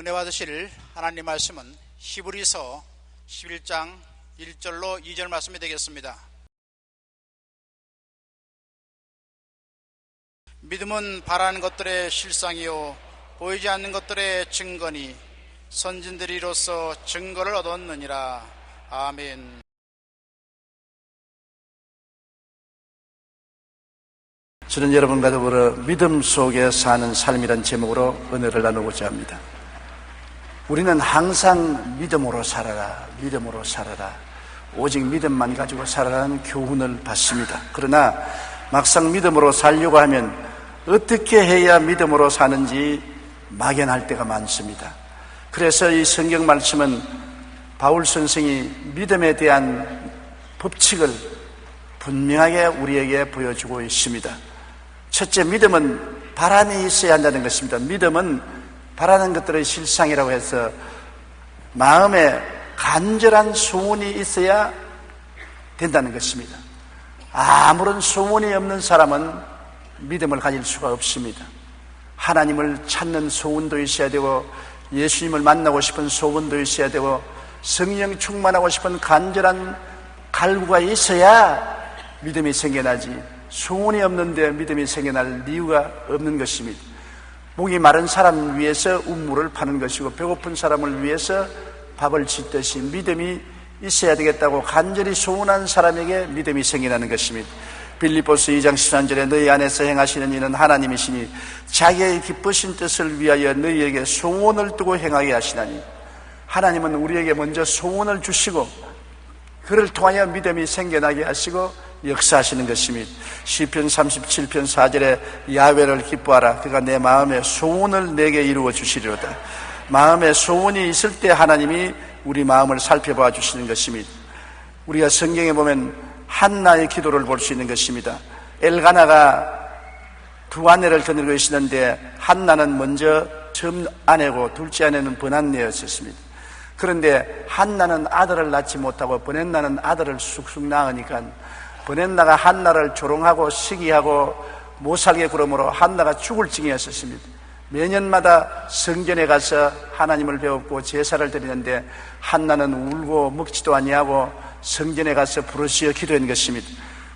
은혜 받으실 하나님 말씀은 히브리서 11장 1절로 2절 말씀이 되겠습니다. 믿음은 바라는 것들의 실상이요 보이지 않는 것들의 증거니 선진들이 이로써 증거를 얻었느니라. 아멘. 저는 여러분과 더불어 믿음 속에 사는 삶이란 제목으로 은혜를 나누고자 합니다. 우리는 항상 믿음으로 살아라, 믿음으로 살아라, 오직 믿음만 가지고 살아라는 교훈을 받습니다. 그러나 막상 믿음으로 살려고 하면 어떻게 해야 믿음으로 사는지 막연할 때가 많습니다. 그래서 이 성경 말씀은 바울 선생이 믿음에 대한 법칙을 분명하게 우리에게 보여주고 있습니다. 첫째, 믿음은 바람이 있어야 한다는 것입니다. 믿음은 바라는 것들의 실상이라고 해서 마음에 간절한 소원이 있어야 된다는 것입니다. 아무런 소원이 없는 사람은 믿음을 가질 수가 없습니다. 하나님을 찾는 소원도 있어야 되고, 예수님을 만나고 싶은 소원도 있어야 되고, 성령 충만하고 싶은 간절한 갈구가 있어야 믿음이 생겨나지, 소원이 없는데 믿음이 생겨날 이유가 없는 것입니다. 목이 마른 사람을 위해서 우물을 파는 것이고, 배고픈 사람을 위해서 밥을 짓듯이 믿음이 있어야 되겠다고 간절히 소원한 사람에게 믿음이 생겨나는 것입니다. 빌립보서 2장 13절에 너희 안에서 행하시는 이는 하나님이시니 자기의 기쁘신 뜻을 위하여 너희에게 소원을 두고 행하게 하시나니, 하나님은 우리에게 먼저 소원을 주시고 그를 통하여 믿음이 생겨나게 하시고 역사하시는 것입니다. 시편 37편 4절에 야훼를 기뻐하라, 그가 내 마음의 소원을 내게 이루어 주시리로다. 마음의 소원이 있을 때 하나님이 우리 마음을 살펴봐 주시는 것입니다. 우리가 성경에 보면 한나의 기도를 볼 수 있는 것입니다. 엘가나가 두 아내를 거느리고 있었는데 한나는 먼저 첫 아내고 둘째 아내는 번안네였습니다. 그런데 한나는 아들을 낳지 못하고 버넷나는 아들을 쑥쑥 낳으니까 버넷나가 한나를 조롱하고 시기하고 못살게 구름으로 한나가 죽을 징이었습니다. 매년마다 성전에 가서 하나님을 배웠고 제사를 드리는데 한나는 울고 먹지도 아니하고 성전에 가서 부르짖어 기도한 것입니다.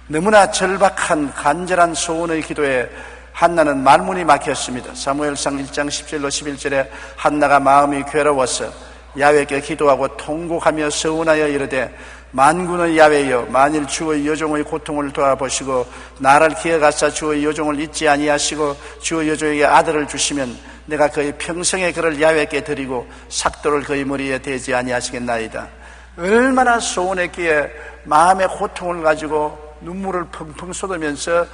너무나 절박한 간절한 소원의 기도에 한나는 말문이 막혔습니다. 사무엘상 1장 10절로 11절에 한나가 마음이 괴로워서 야훼께 기도하고 통곡하며 서원하여 이르되, 만군의 야훼여, 만일 주의 여종의 고통을 돌아보시고 나를 기억하사 주의 여종을 잊지 아니하시고 주의 여종에게 아들을 주시면 내가 그의 평생에 그를 야훼께 드리고 삭도를 그의 머리에 대지 아니하시겠나이다. 얼마나 소원했기에 마음의 고통을 가지고 눈물을 펑펑 쏟으면서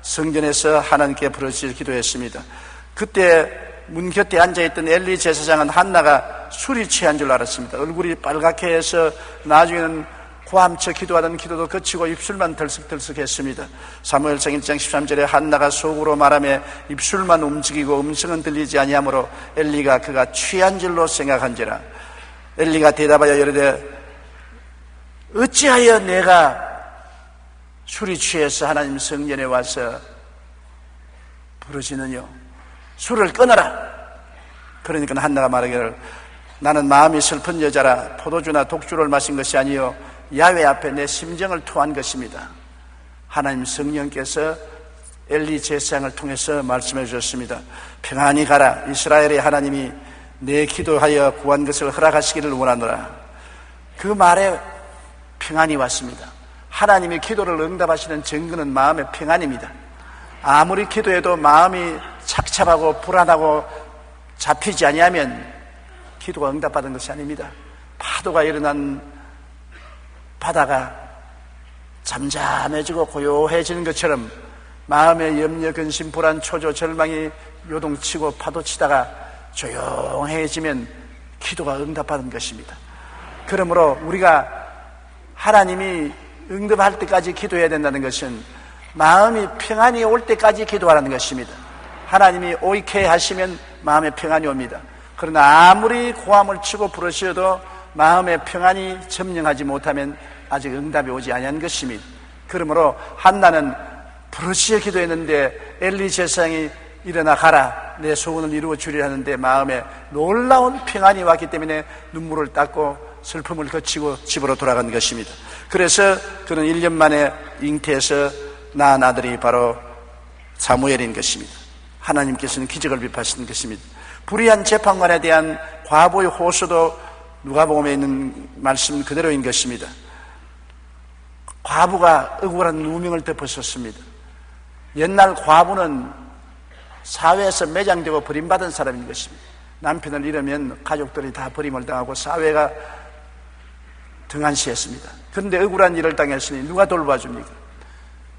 성전에서 하나님께 부르짖어 기도했습니다. 그때 문 곁에 앉아있던 엘리 제사장은 한나가 술이 취한 줄 알았습니다. 얼굴이 빨갛게 해서 나중에는 고함쳐 기도하던 기도도 그치고 입술만 덜썩덜썩했습니다. 사무엘상 1장 13절에 한나가 속으로 말하며 입술만 움직이고 음성은 들리지 아니하므로 엘리가 그가 취한 줄로 생각한지라. 엘리가 대답하여 이르되, 어찌하여 내가 술이 취해서 하나님 성전에 와서 부르짖느뇨? 술을 끊어라. 그러니까 한나가 말하기를, 나는 마음이 슬픈 여자라 포도주나 독주를 마신 것이 아니요 야훼 앞에 내 심정을 토한 것입니다. 하나님 성령께서 엘리 제사장을 통해서 말씀해 주셨습니다. 평안히 가라. 이스라엘의 하나님이 내 기도하여 구한 것을 허락하시기를 원하노라. 그 말에 평안이 왔습니다. 하나님이 기도를 응답하시는 증거는 마음의 평안입니다. 아무리 기도해도 마음이 착잡하고 불안하고 잡히지 아니하면 기도가 응답받은 것이 아닙니다. 파도가 일어난 바다가 잠잠해지고 고요해지는 것처럼 마음의 염려, 근심, 불안, 초조, 절망이 요동치고 파도치다가 조용해지면 기도가 응답받은 것입니다. 그러므로 우리가 하나님이 응답할 때까지 기도해야 된다는 것은 마음이 평안이 올 때까지 기도하라는 것입니다. 하나님이 옳게 하시면 마음의 평안이 옵니다. 그러나 아무리 고함을 치고 부르짖어도 마음의 평안이 점령하지 못하면 아직 응답이 오지 아니한 것입니다. 그러므로 한나는 부르짖어 기도했는데 엘리 제사장이 일어나 가라, 내 소원을 이루어 주리라 하는데 마음에 놀라운 평안이 왔기 때문에 눈물을 닦고 슬픔을 거치고 집으로 돌아간 것입니다. 그래서 그는 1년 만에 잉태해서 낳은 아들이 바로 사무엘인 것입니다. 하나님께서는 기적을 베푸신 것입니다. 불의한 재판관에 대한 과부의 호소도 누가복음에 있는 말씀 그대로인 것입니다. 과부가 억울한 누명을 덮었었습니다. 옛날 과부는 사회에서 매장되고 버림받은 사람인 것입니다. 남편을 잃으면 가족들이 다 버림을 당하고 사회가 등한시했습니다. 그런데 억울한 일을 당했으니 누가 돌봐줍니까?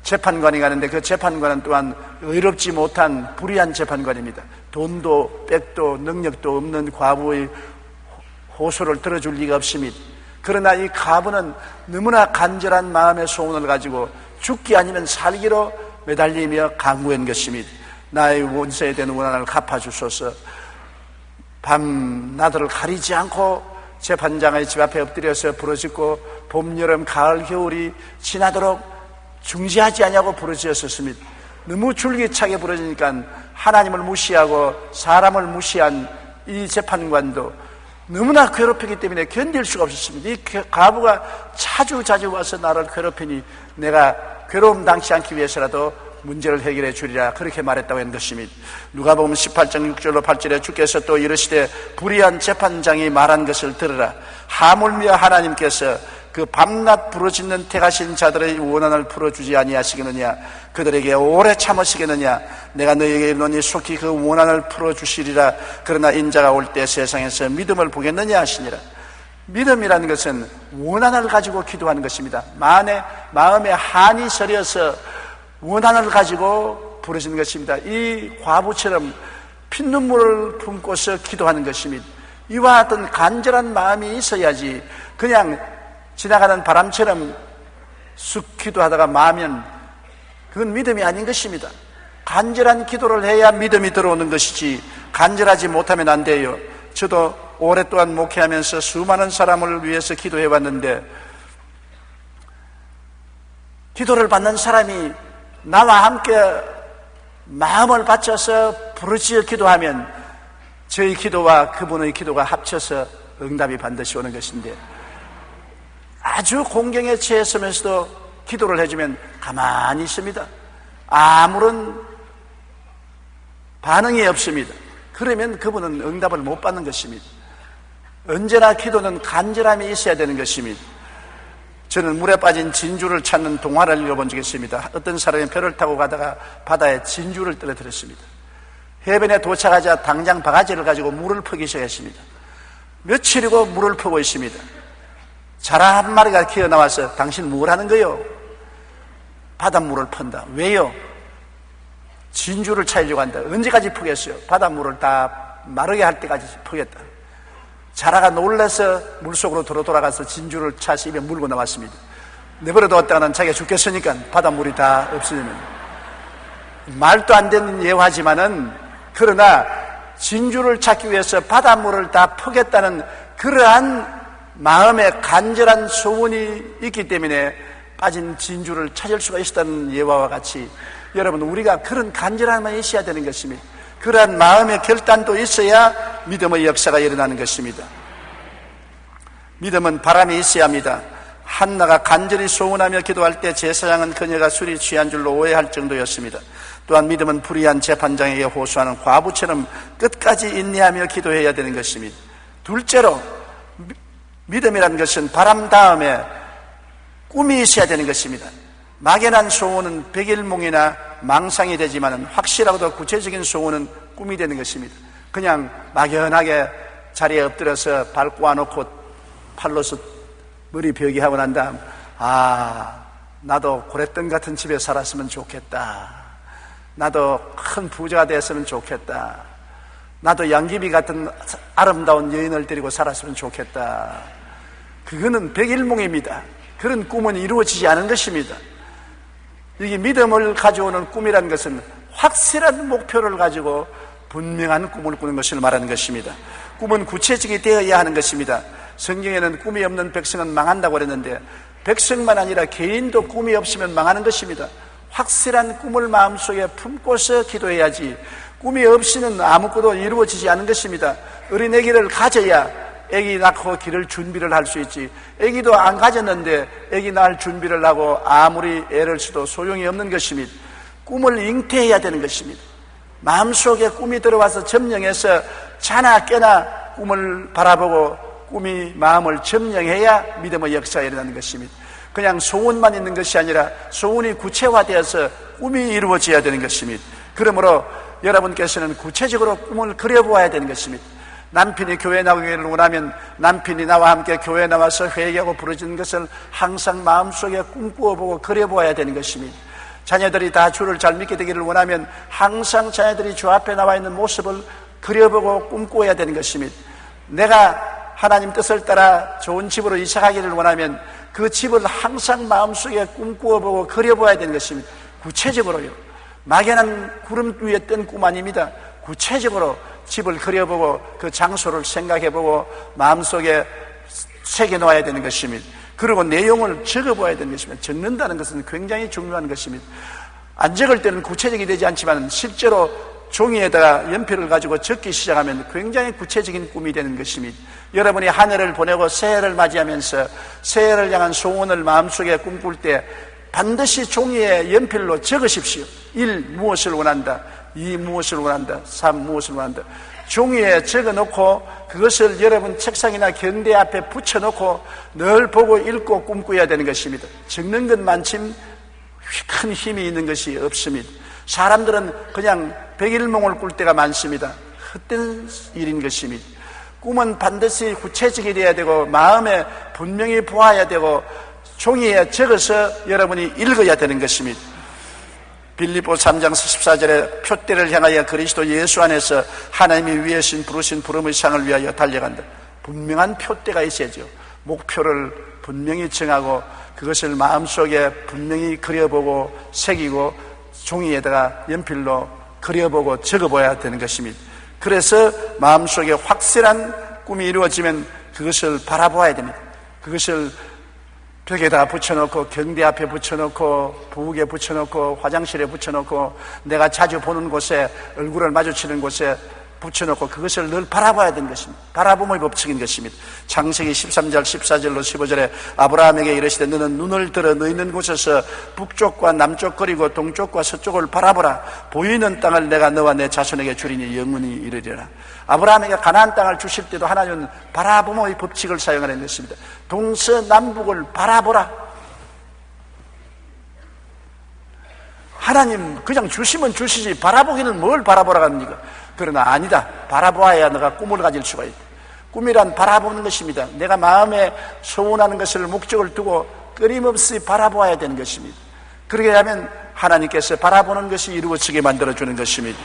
재판관이 가는데 그 재판관은 또한 의롭지 못한 불의한 재판관입니다. 돈도 백도 능력도 없는 과부의 호소를 들어줄 리가 없습니다. 그러나 이 과부는 너무나 간절한 마음의 소원을 가지고 죽기 아니면 살기로 매달리며 간구한 것입니다. 나의 원수에 대한 원한을 갚아주소서. 밤낮을 가리지 않고 재판장의 집 앞에 엎드려서 부르짖고 봄, 여름, 가을, 겨울이 지나도록 중지하지 않냐고 부르짖었습니다. 너무 줄기차게 부르짖으니까 하나님을 무시하고 사람을 무시한 이 재판관도 너무나 괴롭히기 때문에 견딜 수가 없었습니다. 이 과부가 자주 와서 나를 괴롭히니 내가 괴로움 당치 않기 위해서라도 문제를 해결해 주리라 그렇게 말했다고 하는 것입니다. 누가복음 18장 6절로 8절에 주께서 또 이르시되 불의한 재판장이 말한 것을 들으라. 하물며 하나님께서 그 밤낮 부르짖는 택하신 자들의 원한을 풀어주지 아니하시겠느냐? 그들에게 오래 참으시겠느냐? 내가 너희에게 이르노니 속히 그 원한을 풀어주시리라. 그러나 인자가 올 때 세상에서 믿음을 보겠느냐 하시니라. 믿음이라는 것은 원한을 가지고 기도하는 것입니다. 마음에 한이 서려서 원한을 가지고 부르짖는 것입니다. 이 과부처럼 핏눈물을 품고서 기도하는 것입니다. 이와 같은 간절한 마음이 있어야지 그냥 지나가는 바람처럼 쑥 기도하다가 마면 그건 믿음이 아닌 것입니다. 간절한 기도를 해야 믿음이 들어오는 것이지 간절하지 못하면 안 돼요. 저도 오랫동안 목회하면서 수많은 사람을 위해서 기도해 왔는데 기도를 받는 사람이 나와 함께 마음을 바쳐서 부르짖어 기도하면 저희 기도와 그분의 기도가 합쳐서 응답이 반드시 오는 것인데 아주 공경에 처했으면서도 기도를 해주면 가만히 있습니다. 아무런 반응이 없습니다. 그러면 그분은 응답을 못 받는 것입니다. 언제나 기도는 간절함이 있어야 되는 것입니다. 저는 물에 빠진 진주를 찾는 동화를 읽어본 적이 있습니다. 어떤 사람이 배를 타고 가다가 바다에 진주를 떨어뜨렸습니다. 해변에 도착하자 당장 바가지를 가지고 물을 퍼기 시작했습니다. 며칠이고 물을 퍼고 있습니다. 자라 한 마리가 기어나와서 당신 뭘 하는 거요? 바닷물을 펀다. 왜요? 진주를 찾으려고 한다. 언제까지 퍼겠어요? 바닷물을 다 마르게 할 때까지 퍼겠다. 자라가 놀라서 물속으로 돌아가서 진주를 차서 입에 물고 나왔습니다. 내버려뒀다가는 자기가 죽겠으니까 바닷물이 다 없어지면 말도 안 되는 예화지만은 그러나 진주를 찾기 위해서 바닷물을 다 퍼겠다는 그러한 마음에 간절한 소원이 있기 때문에 빠진 진주를 찾을 수가 있었다는 예화와 같이 여러분 우리가 그런 간절한 마음이 있어야 되는 것입니다. 그러한 마음의 결단도 있어야 믿음의 역사가 일어나는 것입니다. 믿음은 바람이 있어야 합니다. 한나가 간절히 소원하며 기도할 때 제사장은 그녀가 술이 취한 줄로 오해할 정도였습니다. 또한 믿음은 불의한 재판장에게 호소하는 과부처럼 끝까지 인내하며 기도해야 되는 것입니다. 둘째로 믿음이라는 것은 바람 다음에 꿈이 있어야 되는 것입니다. 막연한 소원은 백일몽이나 망상이 되지만 확실하고도 구체적인 소원은 꿈이 되는 것입니다. 그냥 막연하게 자리에 엎드려서 발 꼬아놓고 팔로서 머리 벼기 하고 난 다음 나도 고랫돈 같은 집에 살았으면 좋겠다. 나도 큰 부자가 됐으면 좋겠다. 나도 양귀비 같은 아름다운 여인을 데리고 살았으면 좋겠다. 그거는 백일몽입니다. 그런 꿈은 이루어지지 않은 것입니다. 이게 믿음을 가져오는 꿈이라는 것은 확실한 목표를 가지고 분명한 꿈을 꾸는 것을 말하는 것입니다. 꿈은 구체적이 되어야 하는 것입니다. 성경에는 꿈이 없는 백성은 망한다고 그랬는데 백성만 아니라 개인도 꿈이 없으면 망하는 것입니다. 확실한 꿈을 마음속에 품고서 기도해야지 꿈이 없이는 아무것도 이루어지지 않는 것입니다. 어린 아기를 가져야 아기 낳고 기를 준비를 할 수 있지. 아기도 안 가졌는데 아기 낳을 준비를 하고 아무리 애를 써도 소용이 없는 것입니다. 꿈을 잉태해야 되는 것입니다. 마음속에 꿈이 들어와서 점령해서 자나 깨나 꿈을 바라보고 꿈이 마음을 점령해야 믿음의 역사가 일어나는 것입니다. 그냥 소원만 있는 것이 아니라 소원이 구체화되어서 꿈이 이루어져야 되는 것입니다. 그러므로 여러분께서는 구체적으로 꿈을 그려보아야 되는 것입니다. 남편이 교회 나오기를 원하면 남편이 나와 함께 교회 나와서 회개하고 부르짖는 것을 항상 마음속에 꿈꾸어보고 그려보아야 되는 것입니다. 자녀들이 다 주를 잘 믿게 되기를 원하면 항상 자녀들이 주 앞에 나와 있는 모습을 그려보고 꿈꾸어야 되는 것입니다. 내가 하나님 뜻을 따라 좋은 집으로 이사가기를 원하면 그 집을 항상 마음속에 꿈꾸어보고 그려보아야 되는 것입니다. 구체적으로요. 막연한 구름 위에 뜬 꿈 아닙니다. 구체적으로 집을 그려보고 그 장소를 생각해보고 마음속에 새겨놓아야 되는 것입니다. 그리고 내용을 적어봐야 되는 것입니다. 적는다는 것은 굉장히 중요한 것입니다. 안 적을 때는 구체적이 되지 않지만 실제로 종이에다가 연필을 가지고 적기 시작하면 굉장히 구체적인 꿈이 되는 것입니다. 여러분이 한 해를 보내고 새해를 맞이하면서 새해를 향한 소원을 마음속에 꿈꿀 때 반드시 종이에 연필로 적으십시오. 1. 무엇을 원한다. 2. 무엇을 원한다. 3. 무엇을 원한다. 종이에 적어놓고 그것을 여러분 책상이나 경대 앞에 붙여놓고 늘 보고 읽고 꿈꾸어야 되는 것입니다. 적는 것만큼 큰 힘이 있는 것이 없습니다. 사람들은 그냥 백일몽을 꿀 때가 많습니다. 헛된 일인 것입니다. 꿈은 반드시 구체적이 되어야 되고 마음에 분명히 보아야 되고 종이에 적어서 여러분이 읽어야 되는 것입니다. 빌립보 3장 14절에 표대를 향하여 그리스도 예수 안에서 하나님이 위하신 부르신 부름의 상을 위하여 달려간다. 분명한 표대가 있어야죠. 목표를 분명히 정하고 그것을 마음속에 분명히 그려보고 새기고 종이에다가 연필로 그려보고 적어봐야 되는 것입니다. 그래서 마음속에 확실한 꿈이 이루어지면 그것을 바라보아야 됩니다. 그것을 벽에다 붙여놓고 경대 앞에 붙여놓고 부엌에 붙여놓고 화장실에 붙여놓고 내가 자주 보는 곳에 얼굴을 마주치는 곳에 붙여놓고 그것을 늘 바라봐야 되는 것입니다. 바라봄의 법칙인 것입니다. 창세기 13절 14절로 15절에 아브라함에게 이르시되 너는 눈을 들어 너 있는 곳에서 북쪽과 남쪽 그리고 동쪽과 서쪽을 바라보라. 보이는 땅을 내가 너와 내 자손에게 주리니 영원히 이르리라. 아브라함에게 가나안 땅을 주실 때도 하나님은 바라봄의 법칙을 사용하는 것입니다. 동서남북을 바라보라. 하나님 그냥 주시면 주시지 바라보기는 뭘 바라보라 합니까? 그러나 아니다. 바라보아야 너가 꿈을 가질 수가 있다. 꿈이란 바라보는 것입니다. 내가 마음에 소원하는 것을 목적을 두고 끊임없이 바라보아야 되는 것입니다. 그렇게 하면 하나님께서 바라보는 것이 이루어지게 만들어주는 것입니다.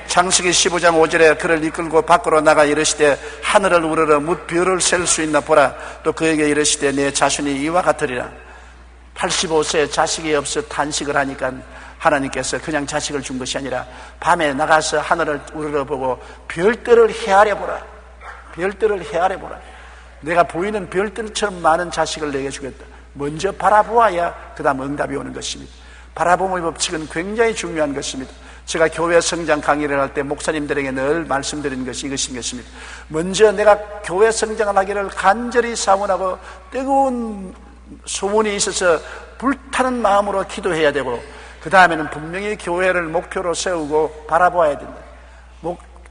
창세기 15장 5절에 그를 이끌고 밖으로 나가 이르시되 하늘을 우러러 뭇 별을 셀 수 있나 보라. 또 그에게 이르시되 내 자손이 이와 같으리라. 85세 자식이 없어 탄식을 하니까 하나님께서 그냥 자식을 준 것이 아니라 밤에 나가서 하늘을 우러러보고 별들을 헤아려보라. 별들을 헤아려보라. 내가 보이는 별들처럼 많은 자식을 내게 주겠다. 먼저 바라보아야 그 다음 응답이 오는 것입니다. 바라봄의 법칙은 굉장히 중요한 것입니다. 제가 교회 성장 강의를 할 때 목사님들에게 늘 말씀드리는 것이 이것인 것입니다. 먼저 내가 교회 성장을 하기를 간절히 사원하고 뜨거운 소원이 있어서 불타는 마음으로 기도해야 되고 그 다음에는 분명히 교회를 목표로 세우고 바라봐야 된다.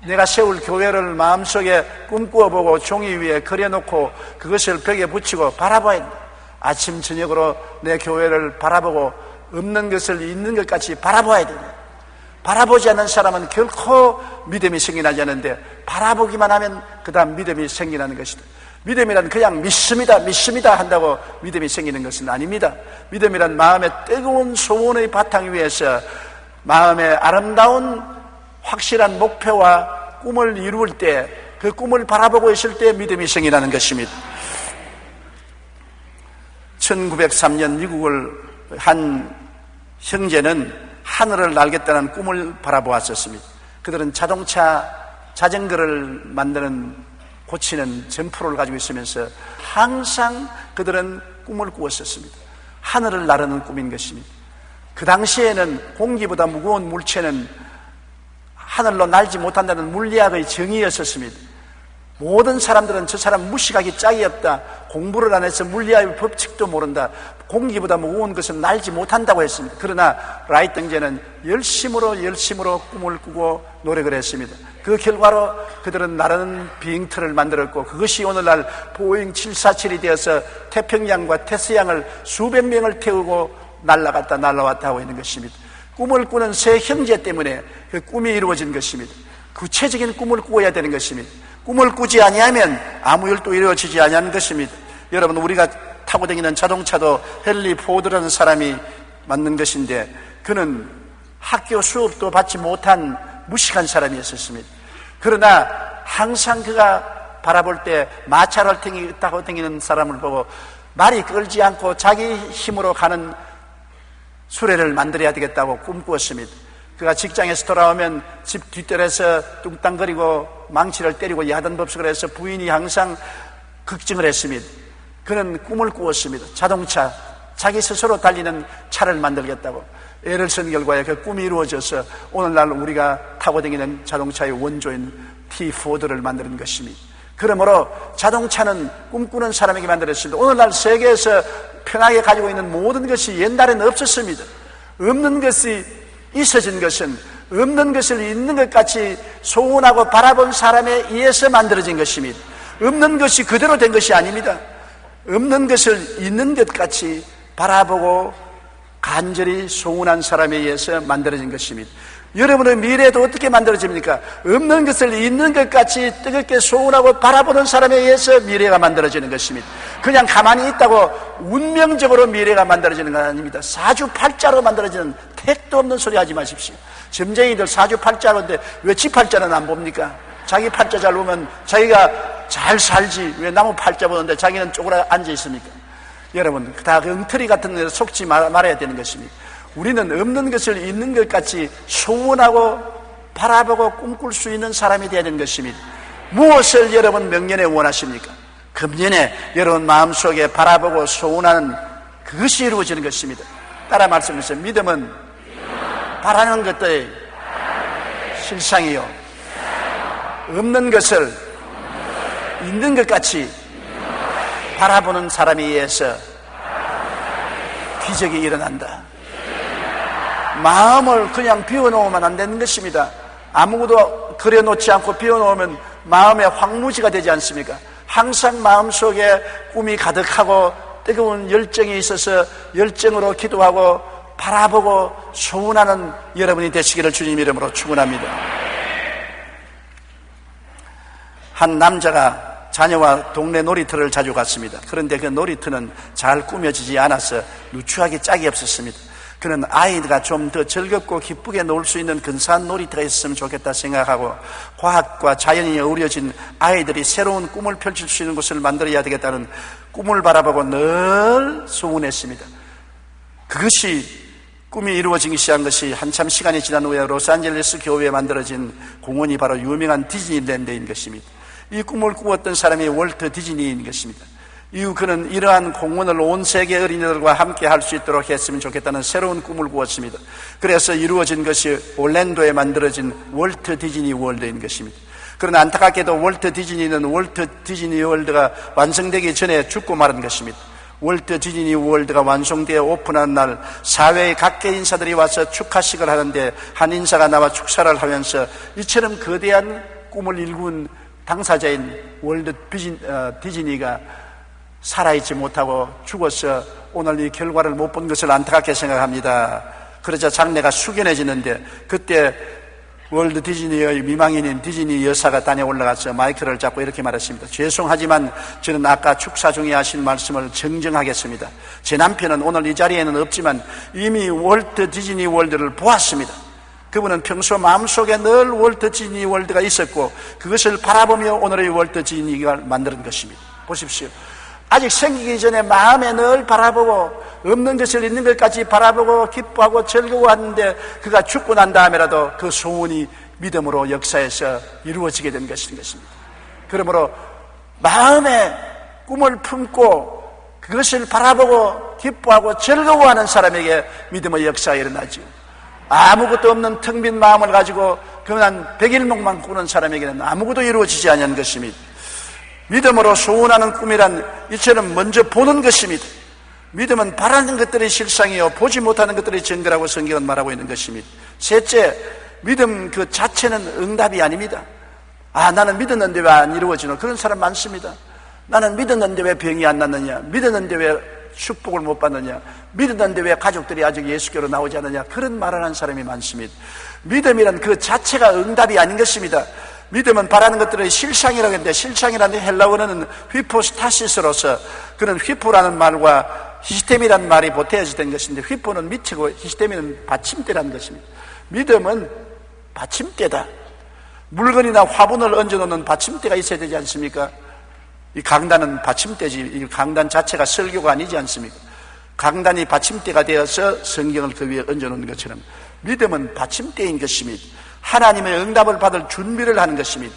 내가 세울 교회를 마음속에 꿈꾸어보고 종이 위에 그려놓고 그것을 벽에 붙이고 바라봐야 된다. 아침 저녁으로 내 교회를 바라보고 없는 것을 있는 것 같이 바라봐야 된다. 바라보지 않는 사람은 결코 믿음이 생겨나지 않는데 바라보기만 하면 그 다음 믿음이 생겨나는 것이다. 믿음이란 그냥 믿습니다 한다고 믿음이 생기는 것은 아닙니다. 믿음이란 마음의 뜨거운 소원의 바탕 위에서 마음의 아름다운 확실한 목표와 꿈을 이룰 때 그 꿈을 바라보고 있을 때 믿음이 생겨나는 것입니다. 1903년 미국을 한 형제는 하늘을 날겠다는 꿈을 바라보았었습니다. 그들은 자전거를 고치는 점프를 가지고 있으면서 항상 그들은 꿈을 꾸었었습니다. 하늘을 나르는 꿈인 것입니다. 그 당시에는 공기보다 무거운 물체는 하늘로 날지 못한다는 물리학의 정의였었습니다. 모든 사람들은 저 사람 무식하기 짝이 없다, 공부를 안 해서 물리학의 법칙도 모른다, 공기보다 무거운 것은 날지 못한다고 했습니다. 그러나 라이트 형제는 열심으로 꿈을 꾸고 노력을 했습니다. 그 결과로 그들은 나르는 비행틀을 만들었고, 그것이 오늘날 보잉 747이 되어서 태평양과 태서양을 수백 명을 태우고 날아갔다 날아왔다 하고 있는 것입니다. 꿈을 꾸는 세 형제 때문에 그 꿈이 이루어진 것입니다. 구체적인 꿈을 꾸어야 되는 것입니다. 꿈을 꾸지 아니하면 아무 일도 이루어지지 아니하는 것입니다. 여러분, 우리가 타고 다니는 자동차도 헨리 포드라는 사람이 만든 것인데, 그는 학교 수업도 받지 못한 무식한 사람이었습니다. 그러나 항상 그가 바라볼 때 마차를 타고 다니는 사람을 보고 말이 끌지 않고 자기 힘으로 가는 수레를 만들어야 되겠다고 꿈꾸었습니다. 그가 직장에서 돌아오면 집 뒷뜰에서 뚱땅거리고 망치를 때리고 야단 법석을 해서 부인이 항상 걱정을 했습니다. 그는 꿈을 꾸었습니다. 자동차, 자기 스스로 달리는 차를 만들겠다고 애를 쓴 결과에 그 꿈이 이루어져서 오늘날 우리가 타고 다니는 자동차의 원조인 T4를 만드는 것입니다. 그러므로 자동차는 꿈꾸는 사람에게 만들었습니다. 오늘날 세계에서 편하게 가지고 있는 모든 것이 옛날에는 없었습니다. 없는 것이 있어진 것은 없는 것을 있는 것 같이 소원하고 바라본 사람에 의해서 만들어진 것입니다. 없는 것이 그대로 된 것이 아닙니다. 없는 것을 있는 것 같이 바라보고 간절히 소원한 사람에 의해서 만들어진 것입니다. 여러분의 미래도 어떻게 만들어집니까? 없는 것을 있는 것 같이 뜨겁게 소원하고 바라보는 사람에 의해서 미래가 만들어지는 것입니다. 그냥 가만히 있다고 운명적으로 미래가 만들어지는 건 아닙니다. 사주팔자로 만들어지는, 택도 없는 소리 하지 마십시오. 점쟁이들 사주팔자로인데 왜 지 팔자는 안 봅니까? 자기 팔자 잘 보면 자기가 잘 살지, 왜 나무 팔자 보는데 자기는 쪼그라 앉아 있습니까? 여러분, 다 엉터리 같은 데서 속지 말아야 되는 것입니다. 우리는 없는 것을 있는 것 같이 소원하고 바라보고 꿈꿀 수 있는 사람이 되어야 되는 것입니다. 무엇을 여러분 명년에 원하십니까? 금년에 여러분 마음속에 바라보고 소원하는 그것이 이루어지는 것입니다. 따라 말씀하세요. 믿음은 바라는 것들의 실상이요, 없는 것을 있는 것 같이 바라보는 사람에 의해서 기적이 일어난다. 마음을 그냥 비워놓으면 안 되는 것입니다. 아무것도 그려놓지 않고 비워놓으면 마음의 황무지가 되지 않습니까? 항상 마음속에 꿈이 가득하고 뜨거운 열정이 있어서 열정으로 기도하고 바라보고 소원하는 여러분이 되시기를 주님 이름으로 축원합니다. 한 남자가 자녀와 동네 놀이터를 자주 갔습니다. 그런데 그 놀이터는 잘 꾸며지지 않아서 누추하게 짝이 없었습니다. 그는 아이가 좀 더 즐겁고 기쁘게 놀 수 있는 근사한 놀이터가 있었으면 좋겠다 생각하고 과학과 자연이 어우러진 아이들이 새로운 꿈을 펼칠 수 있는 곳을 만들어야 되겠다는 꿈을 바라보고 늘 소원했습니다. 그것이 꿈이 이루어지기 시작한 것이 한참 시간이 지난 후에 로스앤젤레스 교회에 만들어진 공원이 바로 유명한 디즈니랜드인 것입니다. 이 꿈을 꾸었던 사람이 월트 디즈니인 것입니다. 이후 그는 이러한 공원을 온 세계 어린이들과 함께 할 수 있도록 했으면 좋겠다는 새로운 꿈을 꾸었습니다. 그래서 이루어진 것이 올랜도에 만들어진 월트 디즈니 월드인 것입니다. 그러나 안타깝게도 월트 디즈니는 월트 디즈니 월드가 완성되기 전에 죽고 말은 것입니다. 월트 디즈니 월드가 완성되어 오픈한 날 사회의 각계 인사들이 와서 축하식을 하는데 한 인사가 나와 축사를 하면서 이처럼 거대한 꿈을 일군 당사자인 월트 디즈니가 살아있지 못하고 죽어서 오늘 이 결과를 못 본 것을 안타깝게 생각합니다. 그러자 장례가 숙연해지는데 그때 월드 디즈니의 미망인인 디즈니 여사가 단에 올라가서 마이크를 잡고 이렇게 말했습니다. 죄송하지만 저는 아까 축사 중에 하신 말씀을 정정하겠습니다. 제 남편은 오늘 이 자리에는 없지만 이미 월드 디즈니 월드를 보았습니다. 그분은 평소 마음속에 늘 월드 디즈니 월드가 있었고 그것을 바라보며 오늘의 월드 디즈니가 만든 것입니다. 보십시오. 아직 생기기 전에 마음에 늘 바라보고 없는 것을 있는 것까지 바라보고 기뻐하고 즐거워하는데 그가 죽고 난 다음에라도 그 소원이 믿음으로 역사에서 이루어지게 된 것인 것입니다. 그러므로 마음에 꿈을 품고 그것을 바라보고 기뻐하고 즐거워하는 사람에게 믿음의 역사가 일어나죠. 아무것도 없는 텅 빈 마음을 가지고 그러나 백일목만 꾸는 사람에게는 아무것도 이루어지지 않는 것입니다. 믿음으로 소원하는 꿈이란 이처럼 먼저 보는 것입니다. 믿음은 바라는 것들의 실상이요 보지 못하는 것들의 증거라고 성경은 말하고 있는 것입니다. 셋째, 믿음 그 자체는 응답이 아닙니다. 나는 믿었는데 왜 안 이루어지노? 그런 사람 많습니다. 나는 믿었는데 왜 병이 안 낫느냐? 믿었는데 왜 축복을 못 받느냐? 믿었는데 왜 가족들이 아직 예수교로 나오지 않느냐? 그런 말을 하는 사람이 많습니다. 믿음이란 그 자체가 응답이 아닌 것입니다. 믿음은 바라는 것들의 실상이라고 했는데, 실상이라는 헬라어는 휘포스타시스로서, 그런 휘포라는 말과 히스템이라는 말이 보태어져 된 것인데, 휘포는 밑이고 히스템이는 받침대라는 것입니다. 믿음은 받침대다. 물건이나 화분을 얹어놓는 받침대가 있어야 되지 않습니까? 이 강단은 받침대지, 이 강단 자체가 설교가 아니지 않습니까? 강단이 받침대가 되어서 성경을 그 위에 얹어놓는 것처럼 믿음은 받침대인 것입니다. 하나님의 응답을 받을 준비를 하는 것입니다.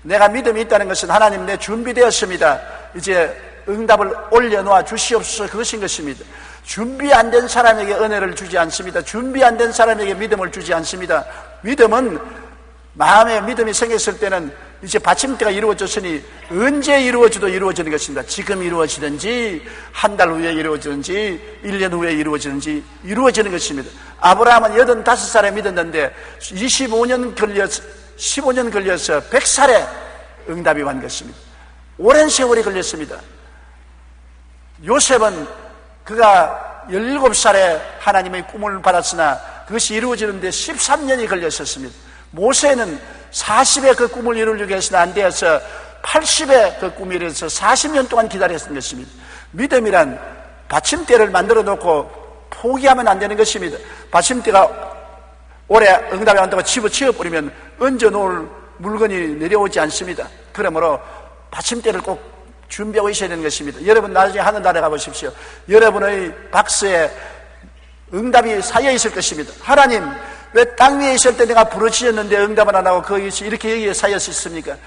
내가 믿음이 있다는 것은 하나님 내 준비되었습니다, 이제 응답을 올려놓아 주시옵소서, 그것인 것입니다. 준비 안 된 사람에게 은혜를 주지 않습니다. 준비 안 된 사람에게 믿음을 주지 않습니다. 믿음은 마음에 믿음이 생겼을 때는 이제 받침대가 이루어졌으니 언제 이루어져도 이루어지는 것입니다. 지금 이루어지든지 한 달 후에 이루어지든지 1년 후에 이루어지든지 이루어지는 것입니다. 아브라함은 85살에 믿었는데 15년 걸려서 100살에 응답이 온 것입니다. 오랜 세월이 걸렸습니다. 요셉은 그가 17살에 하나님의 꿈을 받았으나 그것이 이루어지는데 13년이 걸렸었습니다. 모세는 40에 그 꿈을 이루려고 해서는 안 되어서 80에 그 꿈이 이루어져서 40년 동안 기다렸던 것입니다. 믿음이란 받침대를 만들어 놓고 포기하면 안 되는 것입니다. 받침대가 올해 응답이 안 된다고 집어치워버리면 얹어 놓을 물건이 내려오지 않습니다. 그러므로 받침대를 꼭 준비하고 있어야 되는 것입니다. 여러분 나중에 하늘나라에 가보십시오. 여러분의 박스에 응답이 쌓여 있을 것입니다. 하나님, 왜 땅 위에 있을 때 내가 부르짖었는데 응답을 안 하고 거기서 이렇게 여기에 쌓여 있습니까?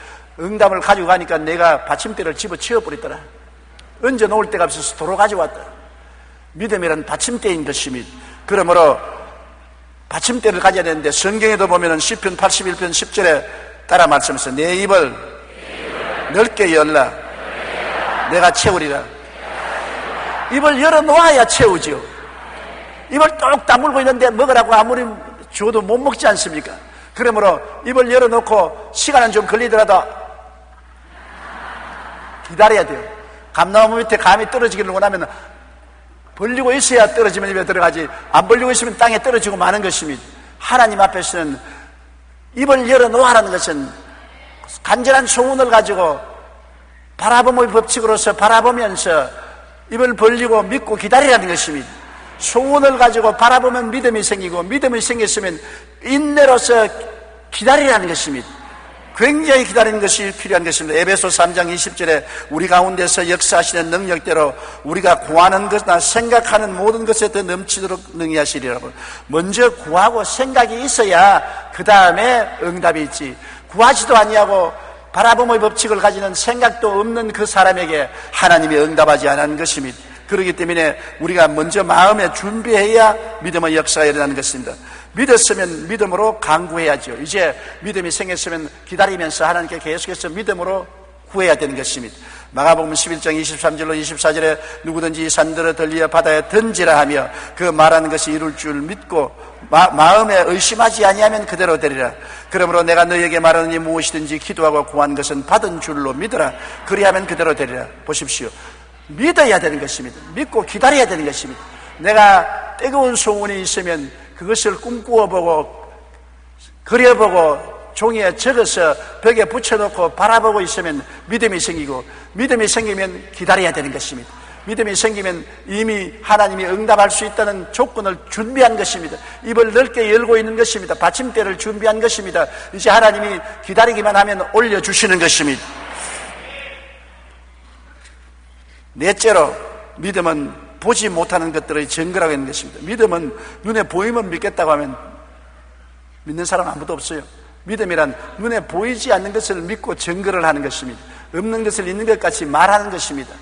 응답을 가지고 가니까 내가 받침대를 집어치워버리더라. 얹어 놓을 데가 없어서 도로 가져왔다. 믿음이란 받침대인 것입니다. 그러므로 받침대를 가져야 되는데, 성경에도 보면은 시편 81편 10절에 따라 말씀하세요. 내 입을 넓게 열라, 내가 채우리라. 입을 열어놓아야 채우죠. 입을 똑 다물고 있는데 먹으라고 아무리 줘도 못 먹지 않습니까? 그러므로 입을 열어놓고 시간은 좀 걸리더라도 기다려야 돼요. 감나무 밑에 감이 떨어지기를 원하면 벌리고 있어야 떨어지면 입에 들어가지, 안 벌리고 있으면 땅에 떨어지고 마는 것입니다. 하나님 앞에서는 입을 열어놓으라는 것은 간절한 소원을 가지고 바라봄의 법칙으로서 바라보면서 입을 벌리고 믿고 기다리라는 것입니다. 소원을 가지고 바라보면 믿음이 생기고, 믿음이 생겼으면 인내로서 기다리라는 것입니다. 굉장히 기다리는 것이 필요한 것입니다. 에베소 3장 20절에 우리 가운데서 역사하시는 능력대로 우리가 구하는 것이나 생각하는 모든 것에 더 넘치도록 능히 하시리라고. 먼저 구하고 생각이 있어야 그 다음에 응답이 있지. 구하지도 아니하고 바라봄의 법칙을 가지는 생각도 없는 그 사람에게 하나님이 응답하지 않은 것입니다. 그렇기 때문에 우리가 먼저 마음에 준비해야 믿음의 역사가 일어나는 것입니다. 믿었으면 믿음으로 간구해야죠. 이제 믿음이 생겼으면 기다리면서 하나님께 계속해서 믿음으로 구해야 되는 것입니다. 마가복음 11장 23절로 24절에 누구든지 산들을 들리어 바다에 던지라 하며 그 말하는 것이 이룰 줄 믿고 마음에 의심하지 아니하면 그대로 되리라. 그러므로 내가 너희에게 말하느니 무엇이든지 기도하고 구한 것은 받은 줄로 믿으라. 그리하면 그대로 되리라. 보십시오. 믿어야 되는 것입니다. 믿고 기다려야 되는 것입니다. 내가 뜨거운 소원이 있으면 그것을 꿈꾸어보고 그려보고 종이에 적어서 벽에 붙여놓고 바라보고 있으면 믿음이 생기고, 믿음이 생기면 기다려야 되는 것입니다. 믿음이 생기면 이미 하나님이 응답할 수 있다는 조건을 준비한 것입니다. 입을 넓게 열고 있는 것입니다. 받침대를 준비한 것입니다. 이제 하나님이 기다리기만 하면 올려주시는 것입니다. 넷째로, 믿음은 보지 못하는 것들의 증거라고 하는 것입니다. 믿음은 눈에 보이면 믿겠다고 하면 믿는 사람 아무도 없어요. 믿음이란 눈에 보이지 않는 것을 믿고 증거를 하는 것입니다. 없는 것을 있는 것 같이 말하는 것입니다.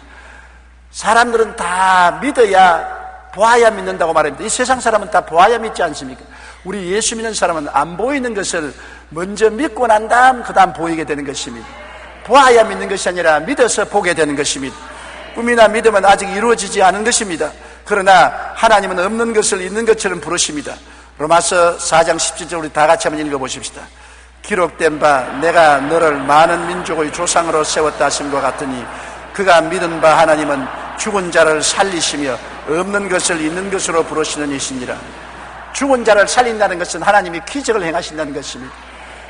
사람들은 다 믿어야, 보아야 믿는다고 말합니다. 이 세상 사람은 다 보아야 믿지 않습니까? 우리 예수 믿는 사람은 안 보이는 것을 먼저 믿고 난 다음 그 다음 보이게 되는 것입니다. 보아야 믿는 것이 아니라 믿어서 보게 되는 것입니다. 꿈이나 믿음은 아직 이루어지지 않은 것입니다. 그러나 하나님은 없는 것을 있는 것처럼 부르십니다. 로마서 4장 17절 우리 다 같이 한번 읽어보십시다. 기록된 바 내가 너를 많은 민족의 조상으로 세웠다 하심과 같으니 그가 믿은 바 하나님은 죽은 자를 살리시며 없는 것을 있는 것으로 부르시는 이시니라. 죽은 자를 살린다는 것은 하나님이 기적을 행하신다는 것입니다.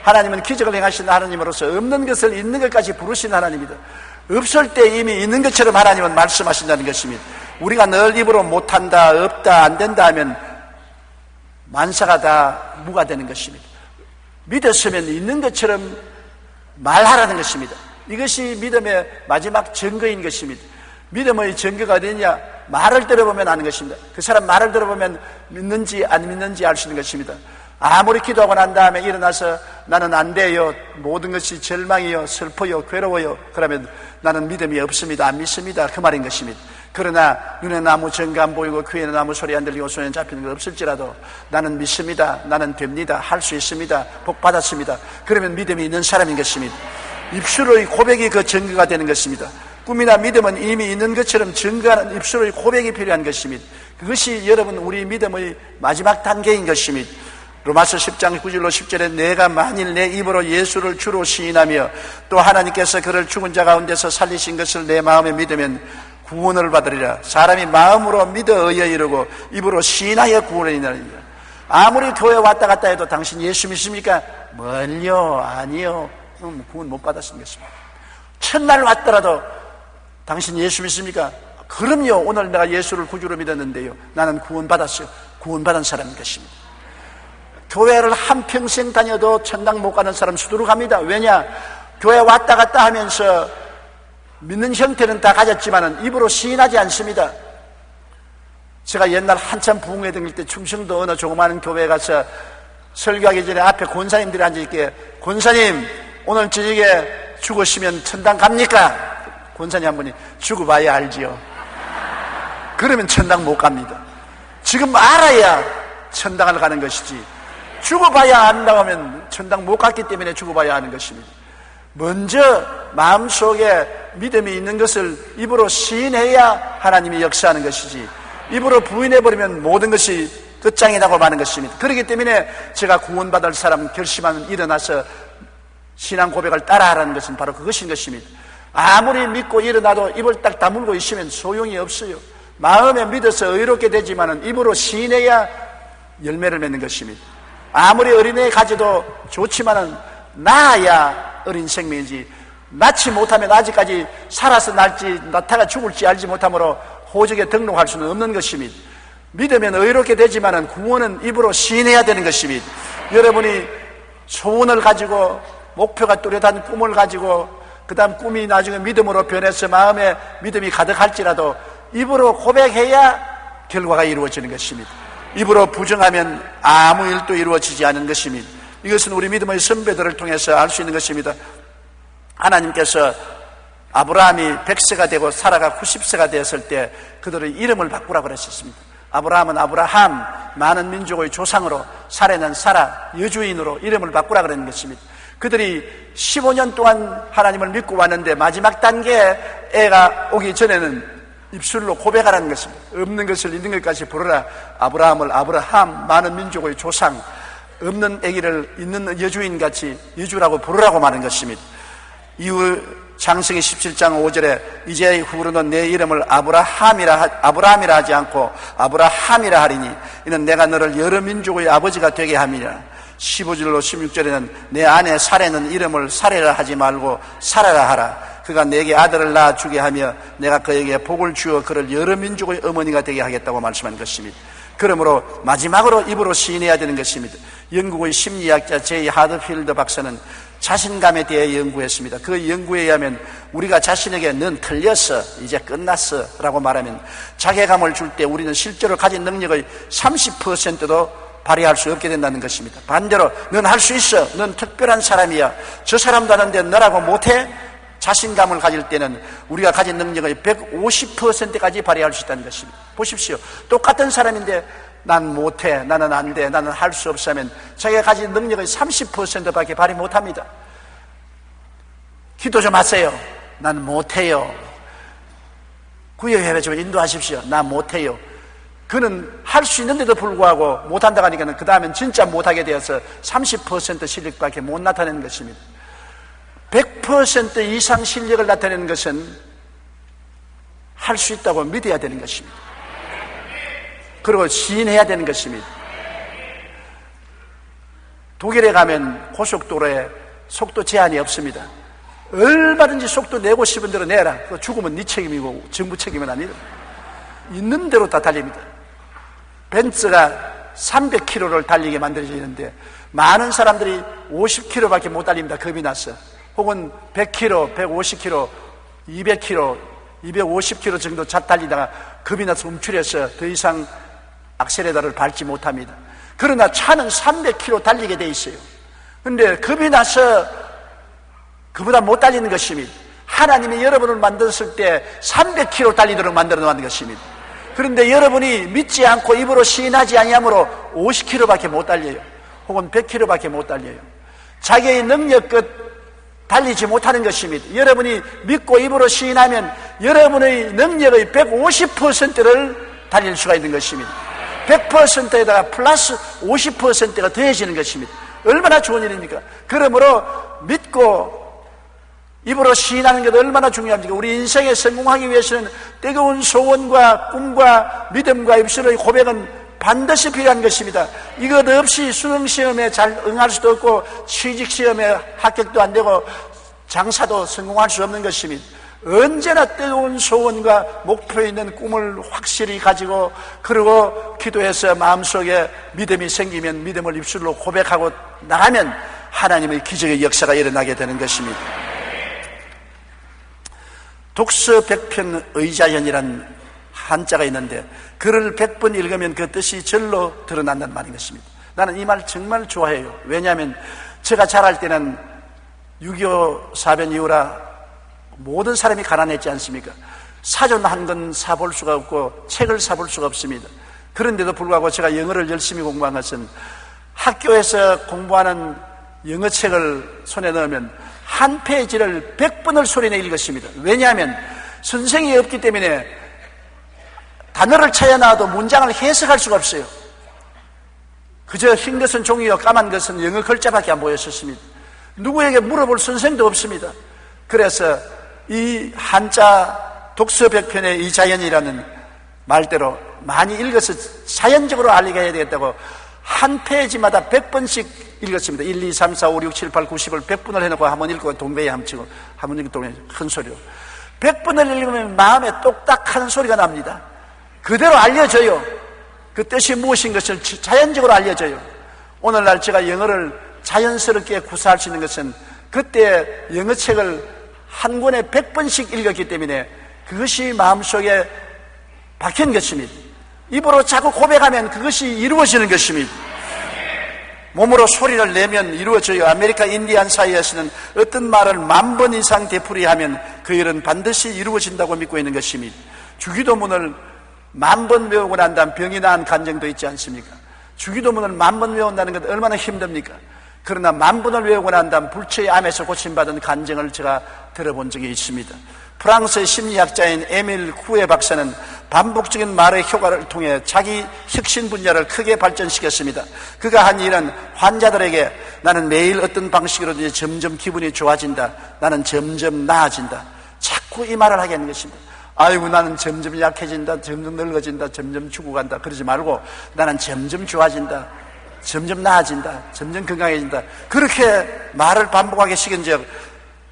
하나님은 기적을 행하시는 하나님으로서 없는 것을 있는 것까지 부르시는 하나님입니다. 없을 때 이미 있는 것처럼 하나님은 말씀하신다는 것입니다. 우리가 늘 입으로 못한다, 없다, 안 된다 하면 만사가 다 무가 되는 것입니다. 믿었으면 있는 것처럼 말하라는 것입니다. 이것이 믿음의 마지막 증거인 것입니다. 믿음의 증거가 어디냐? 말을 들어보면 아는 것입니다. 그 사람 말을 들어보면 믿는지 안 믿는지 알 수 있는 것입니다. 아무리 기도하고 난 다음에 일어나서 나는 안 돼요, 모든 것이 절망이요, 슬퍼요, 괴로워요, 그러면 나는 믿음이 없습니다, 안 믿습니다, 그 말인 것입니다. 그러나 눈에 아무 증거 안 보이고 귀에는 아무 소리 안 들리고 손에 잡히는 것 없을지라도 나는 믿습니다, 나는 됩니다, 할 수 있습니다, 복 받았습니다, 그러면 믿음이 있는 사람인 것입니다. 입술의 고백이 그 증거가 되는 것입니다. 꿈이나 믿음은 이미 있는 것처럼 증거하는 입술의 고백이 필요한 것입니다. 그것이 여러분 우리 믿음의 마지막 단계인 것입니다. 로마서 10장 9절로 10절에 내가 만일 내 입으로 예수를 주로 시인하며 또 하나님께서 그를 죽은 자 가운데서 살리신 것을 내 마음에 믿으면 구원을 받으리라. 사람이 마음으로 믿어 의에 이르고 입으로 시인하여 구원을 이루리라. 아무리 교회 왔다 갔다 해도 당신 예수 믿습니까? 멀요, 아니요, 그럼 구원 못 받았습니다. 첫날 왔더라도 당신 예수 믿습니까? 그럼요, 오늘 내가 예수를 구주로 믿었는데요, 나는 구원 받았어요. 구원 받은 사람인 것입니다. 교회를 한평생 다녀도 천당 못 가는 사람 수두룩 합니다. 왜냐? 교회 왔다 갔다 하면서 믿는 형태는 다 가졌지만 입으로 시인하지 않습니다. 제가 옛날 한참 부흥회 다닐 때 충청도 어느 조그마한 교회에 가서 설교하기 전에 앞에 권사님들이 앉아있기에 권사님 오늘 저녁에 죽으시면 천당 갑니까? 권사님 한 분이 죽어봐야 알지요. 그러면 천당 못 갑니다. 지금 알아야 천당을 가는 것이지 죽어봐야 안다고 하면 천당 못 갔기 때문에 죽어봐야 하는 것입니다. 먼저 마음속에 믿음이 있는 것을 입으로 시인해야 하나님이 역사하는 것이지 입으로 부인해버리면 모든 것이 끝장이라고 하는 것입니다. 그렇기 때문에 제가 구원받을 사람 결심하면 일어나서 신앙 고백을 따라하라는 것은 바로 그것인 것입니다. 아무리 믿고 일어나도 입을 딱 다물고 있으면 소용이 없어요. 마음에 믿어서 의롭게 되지만 입으로 시인해야 열매를 맺는 것입니다. 아무리 어린애 가져도 좋지만은 낳아야 어린 생명이지 낳지 못하면 아직까지 살아서 날지 낳다가 죽을지 알지 못하므로 호적에 등록할 수는 없는 것입니다. 믿으면 의롭게 되지만은 구원은 입으로 시인해야 되는 것입니다. 여러분이 소원을 가지고 목표가 뚜렷한 꿈을 가지고 그 다음 꿈이 나중에 믿음으로 변해서 마음에 믿음이 가득할지라도 입으로 고백해야 결과가 이루어지는 것입니다. 입으로 부정하면 아무 일도 이루어지지 않은 것입니다. 이것은 우리 믿음의 선배들을 통해서 알 수 있는 것입니다. 하나님께서 아브라함이 100세가 되고 사라가 90세가 되었을 때 그들의 이름을 바꾸라고 그랬었습니다. 아브라함은 아브라함, 많은 민족의 조상으로, 사라는 사라, 여주인으로 이름을 바꾸라고 그랬는 것입니다. 그들이 15년 동안 하나님을 믿고 왔는데 마지막 단계에 애가 오기 전에는 입술로 고백하라는 것입니다. 없는 것을 있는 것까지 부르라. 아브라함을 아브라함, 많은 민족의 조상, 없는 아기를 있는 여주인같이 여주라고 부르라고 말하는 것입니다. 이후 장세기 17장 5절에 이제 후로는 내 이름을 아브라함이라 하지 않고 아브라함이라 하리니 이는 내가 너를 여러 민족의 아버지가 되게 함이라. 15절로 16절에는 내 아내 사레는 이름을 사레라 하지 말고 사라라 하라. 그가 내게 아들을 낳아 주게 하며 내가 그에게 복을 주어 그를 여러 민족의 어머니가 되게 하겠다고 말씀한 것입니다. 그러므로 마지막으로 입으로 시인해야 되는 것입니다. 영국의 심리학자 제이 하드필드 박사는 자신감에 대해 연구했습니다. 그 연구에 의하면 우리가 자신에게 넌 틀렸어, 이제 끝났어 라고 말하면 자괴감을 줄 때 우리는 실제로 가진 능력의 30%도 발휘할 수 없게 된다는 것입니다. 반대로 넌 할 수 있어, 넌 특별한 사람이야, 저 사람도 하는데 너라고 못해? 자신감을 가질 때는 우리가 가진 능력의 150%까지 발휘할 수 있다는 것입니다. 보십시오. 똑같은 사람인데 난 못해, 나는 안 돼, 나는 할 수 없어 하면 자기가 가진 능력의 30%밖에 발휘 못합니다. 기도 좀 하세요. 난 못해요. 구역회회 좀 인도하십시오. 나 못해요. 그는 할 수 있는데도 불구하고 못한다고 하니까 그 다음엔 진짜 못하게 되어서 30% 실력밖에 못 나타내는 것입니다. 100% 이상 실력을 나타내는 것은 할 수 있다고 믿어야 되는 것입니다. 그리고 시인해야 되는 것입니다. 독일에 가면 고속도로에 속도 제한이 없습니다. 얼마든지 속도 내고 싶은 대로 내라. 그거 죽으면 네 책임이고 정부 책임은 아니다. 있는 대로 다 달립니다. 벤츠가 300km를 달리게 만들어져 있는데 많은 사람들이 50km밖에 못 달립니다. 겁이 나서. 혹은 100km, 150km, 200km, 250km 정도 달리다가 겁이 나서 움츠려서 더 이상 악셀레터를 밟지 못합니다. 그러나 차는 300km 달리게 돼 있어요. 그런데 겁이 나서 그보다 못 달리는 것입니다. 하나님이 여러분을 만들었을 때 300km 달리도록 만들어 놓은 것입니다. 그런데 여러분이 믿지 않고 입으로 시인하지 아니하므로 50km밖에 못 달려요. 혹은 100km밖에 못 달려요. 자기의 능력 끝 달리지 못하는 것입니다. 여러분이 믿고 입으로 시인하면 여러분의 능력의 150%를 달릴 수가 있는 것입니다. 100%에다가 플러스 50%가 더해지는 것입니다. 얼마나 좋은 일입니까? 그러므로 믿고 입으로 시인하는 게 얼마나 중요합니까? 우리 인생에 성공하기 위해서는 뜨거운 소원과 꿈과 믿음과 입술의 고백은 반드시 필요한 것입니다. 이것 없이 수능시험에 잘 응할 수도 없고 취직시험에 합격도 안 되고 장사도 성공할 수 없는 것입니다. 언제나 뜨거운 소원과 목표 있는 꿈을 확실히 가지고 그리고 기도해서 마음속에 믿음이 생기면 믿음을 입술로 고백하고 나가면 하나님의 기적의 역사가 일어나게 되는 것입니다. 독서 100편 의자연이란 한자가 있는데 글을 100번 읽으면 그 뜻이 절로 드러난다는 말인 것입니다. 나는 이 말 정말 좋아해요. 왜냐하면 제가 자랄 때는 6.25 사변 이후라 모든 사람이 가난했지 않습니까? 사전 한 권 사볼 수가 없고 책을 사볼 수가 없습니다. 그런데도 불구하고 제가 영어를 열심히 공부한 것은 학교에서 공부하는 영어책을 손에 넣으면 한 페이지를 100번을 소리내 읽었습니다. 왜냐하면 선생이 없기 때문에 단어를 찾아 나와도 문장을 해석할 수가 없어요. 그저 흰 것은 종이요 까만 것은 영어 글자밖에 안 보였었습니다. 누구에게 물어볼 선생도 없습니다. 그래서 이 한자 독서 100편의 이 자연이라는 말대로 많이 읽어서 자연적으로 알리게 해야 되겠다고 한 페이지마다 100번씩 읽었습니다. 1, 2, 3, 4, 5, 6, 7, 8, 90을 100번을 해놓고 한번 읽고 동배에 한번 치고 한번 읽고 동배에 큰 소리로 100번을 읽으면 마음에 똑딱하는 소리가 납니다. 그대로 알려져요. 그 뜻이 무엇인 것을 자연적으로 알려져요. 오늘날 제가 영어를 자연스럽게 구사할 수 있는 것은 그때 영어책을 한 권에 100번씩 읽었기 때문에 그것이 마음속에 박힌 것입니다. 입으로 자꾸 고백하면 그것이 이루어지는 것입니다. 몸으로 소리를 내면 이루어져요. 아메리카 인디안 사이에서는 어떤 말을 10,000번 이상 되풀이하면 그 일은 반드시 이루어진다고 믿고 있는 것입니다. 주기도문을 10,000번 외우고 난 다음 병이 나은 간증도 있지 않습니까? 주기도문을 10,000번 외운다는 것 얼마나 힘듭니까? 그러나 10,000번을 외우고 난 다음 불치의 암에서 고침받은 간증을 제가 들어본 적이 있습니다. 프랑스의 심리학자인 에밀 쿠에 박사는 반복적인 말의 효과를 통해 자기 혁신 분야를 크게 발전시켰습니다. 그가 한 일은 환자들에게 나는 매일 어떤 방식으로든지 점점 기분이 좋아진다. 나는 점점 나아진다. 자꾸 이 말을 하게 하는 것입니다. 아이고 나는 점점 약해진다. 점점 늙어진다. 점점 죽어간다. 그러지 말고 나는 점점 좋아진다. 점점 나아진다. 점점 건강해진다. 그렇게 말을 반복하게 시킨 적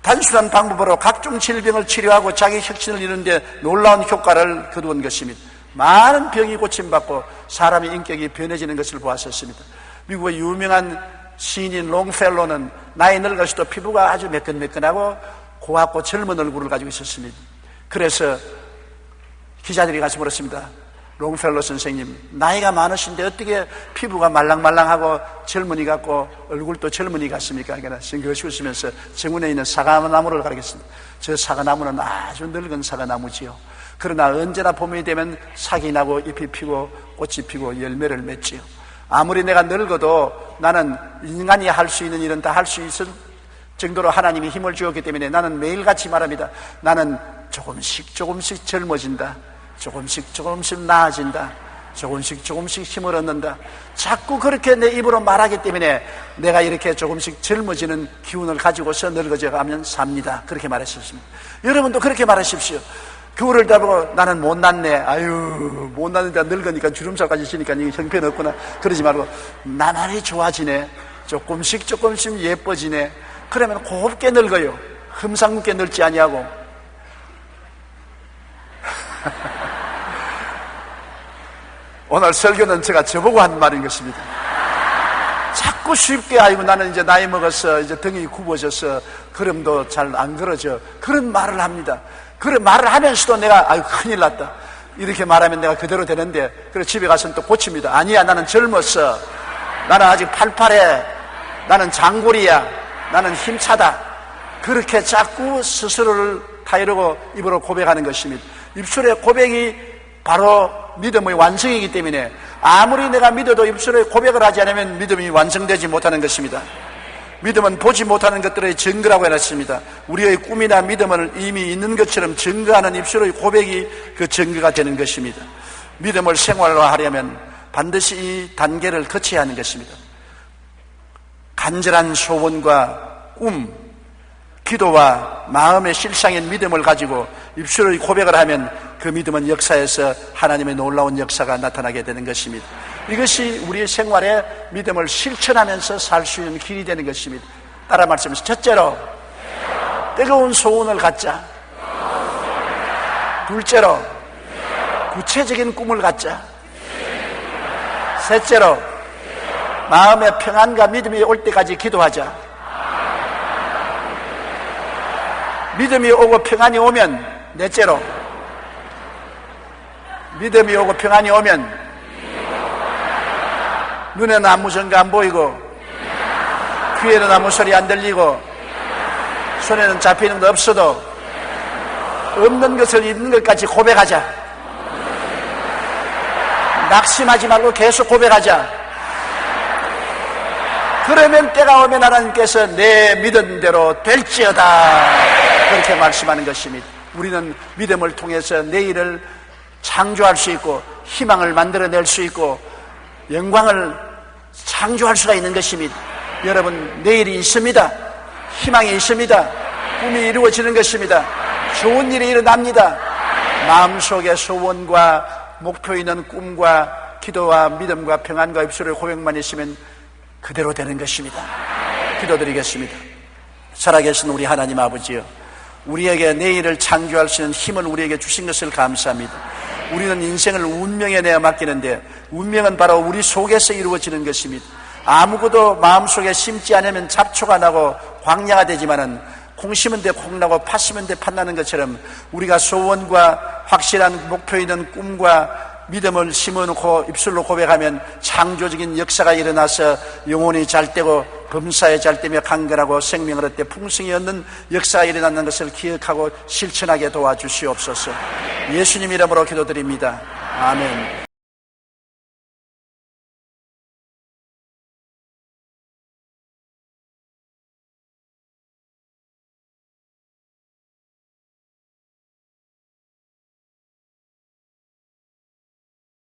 단순한 방법으로 각종 질병을 치료하고 자기 혁신을 이루는데 놀라운 효과를 거두은 것입니다. 많은 병이 고침받고 사람의 인격이 변해지는 것을 보았었습니다. 미국의 유명한 시인인 롱펠로는 나이 늙어서도 피부가 아주 매끈매끈하고 고왔고 젊은 얼굴을 가지고 있었습니다. 그래서 기자들이 가서 물었습니다. 롱펠로 선생님, 나이가 많으신데 어떻게 피부가 말랑말랑하고 젊은이 같고 얼굴도 젊은이 같습니까? 그러니까 그것이 웃으면서 정원에 있는 사과나무를 가리켰습니다. 저 사과나무는 아주 늙은 사과나무지요. 그러나 언제나 봄이 되면 sak이 나고 잎이 피고 꽃이 피고 열매를 맺지요. 아무리 내가 늙어도 나는 인간이 할 수 있는 일은 다 할 수 있을 정도로 하나님이 힘을 주었기 때문에 나는 매일같이 말합니다. 나는 조금씩 젊어진다. 조금씩 나아진다. 조금씩 힘을 얻는다. 자꾸 그렇게 내 입으로 말하기 때문에 내가 이렇게 조금씩 젊어지는 기운을 가지고서 늙어져 가면 삽니다. 그렇게 말했었습니다. 여러분도 그렇게 말하십시오. 겨울을 다보고 나는 못났네. 아유, 못났는데 늙으니까 주름살까지 지니까 이게 형편없구나. 그러지 말고 나날이 좋아지네. 조금씩 예뻐지네. 그러면 곱게 늙어요. 흠상궂게 늙지 아니하고. 오늘 설교는 제가 저보고 한 말인 것입니다. 자꾸 쉽게, 아이고 나는 이제 나이 먹어서 이제 등이 굽어져서 걸음도 잘 안 걸어져. 그런 말을 합니다. 그런 말을 하면서도 내가 아이고 큰일 났다 이렇게 말하면 내가 그대로 되는데, 그래서 집에 가서는 또 고칩니다. 아니야, 나는 젊었어. 나는 아직 팔팔해. 나는 장골이야. 나는 힘차다. 그렇게 자꾸 스스로를 타이르고 입으로 고백하는 것입니다. 입술의 고백이 바로 믿음의 완성이기 때문에 아무리 내가 믿어도 입술에 고백을 하지 않으면 믿음이 완성되지 못하는 것입니다. 믿음은 보지 못하는 것들의 증거라고 해놨습니다. 우리의 꿈이나 믿음은 이미 있는 것처럼 증거하는 입술의 고백이 그 증거가 되는 것입니다. 믿음을 생활화하려면 반드시 이 단계를 거쳐야 하는 것입니다. 간절한 소원과 꿈, 기도와 마음의 실상인 믿음을 가지고 입술의 고백을 하면 그 믿음은 역사에서 하나님의 놀라운 역사가 나타나게 되는 것입니다. 이것이 우리의 생활에 믿음을 실천하면서 살 수 있는 길이 되는 것입니다. 따라 말씀하세요. 첫째로 뜨거운 소원을 갖자. 둘째로 구체적인 꿈을 갖자. 셋째로 마음의 평안과 믿음이 올 때까지 기도하자. 믿음이 오고 평안이 오면, 넷째로 믿음이 오고 평안이 오면 눈에는 아무 전가 안 보이고 귀에는 아무 소리 안 들리고 손에는 잡히는 거 없어도 없는 것을 있는 것까지 고백하자. 낙심하지 말고 계속 고백하자. 그러면 때가 오면 하나님께서 내 믿은 대로 될지어다, 그렇게 말씀하는 것입니다. 우리는 믿음을 통해서 내일을 창조할 수 있고 희망을 만들어낼 수 있고 영광을 창조할 수가 있는 것입니다. 여러분, 내일이 있습니다. 희망이 있습니다. 꿈이 이루어지는 것입니다. 좋은 일이 일어납니다. 마음속에 소원과 목표 있는 꿈과 기도와 믿음과 평안과 입술의 고백만 있으면 그대로 되는 것입니다. 기도드리겠습니다. 살아계신 우리 하나님 아버지요, 우리에게 내일을 창조할 수 있는 힘을 우리에게 주신 것을 감사합니다. 우리는 인생을 운명에 내어 맡기는데 운명은 바로 우리 속에서 이루어지는 것입니다. 아무것도 마음속에 심지 않으면 잡초가 나고 광야가 되지만은 콩 심은 데 콩 나고 팥 심은 데 팥 나는 것처럼 우리가 소원과 확실한 목표 있는 꿈과 믿음을 심어놓고 입술로 고백하면 창조적인 역사가 일어나서 영혼이 잘되고 범사에 잘되며 강건하고 생명을 얻되 풍성히 얻는 역사가 일어나는 것을 기억하고 실천하게 도와주시옵소서. 예수님 이름으로 기도드립니다. 아멘.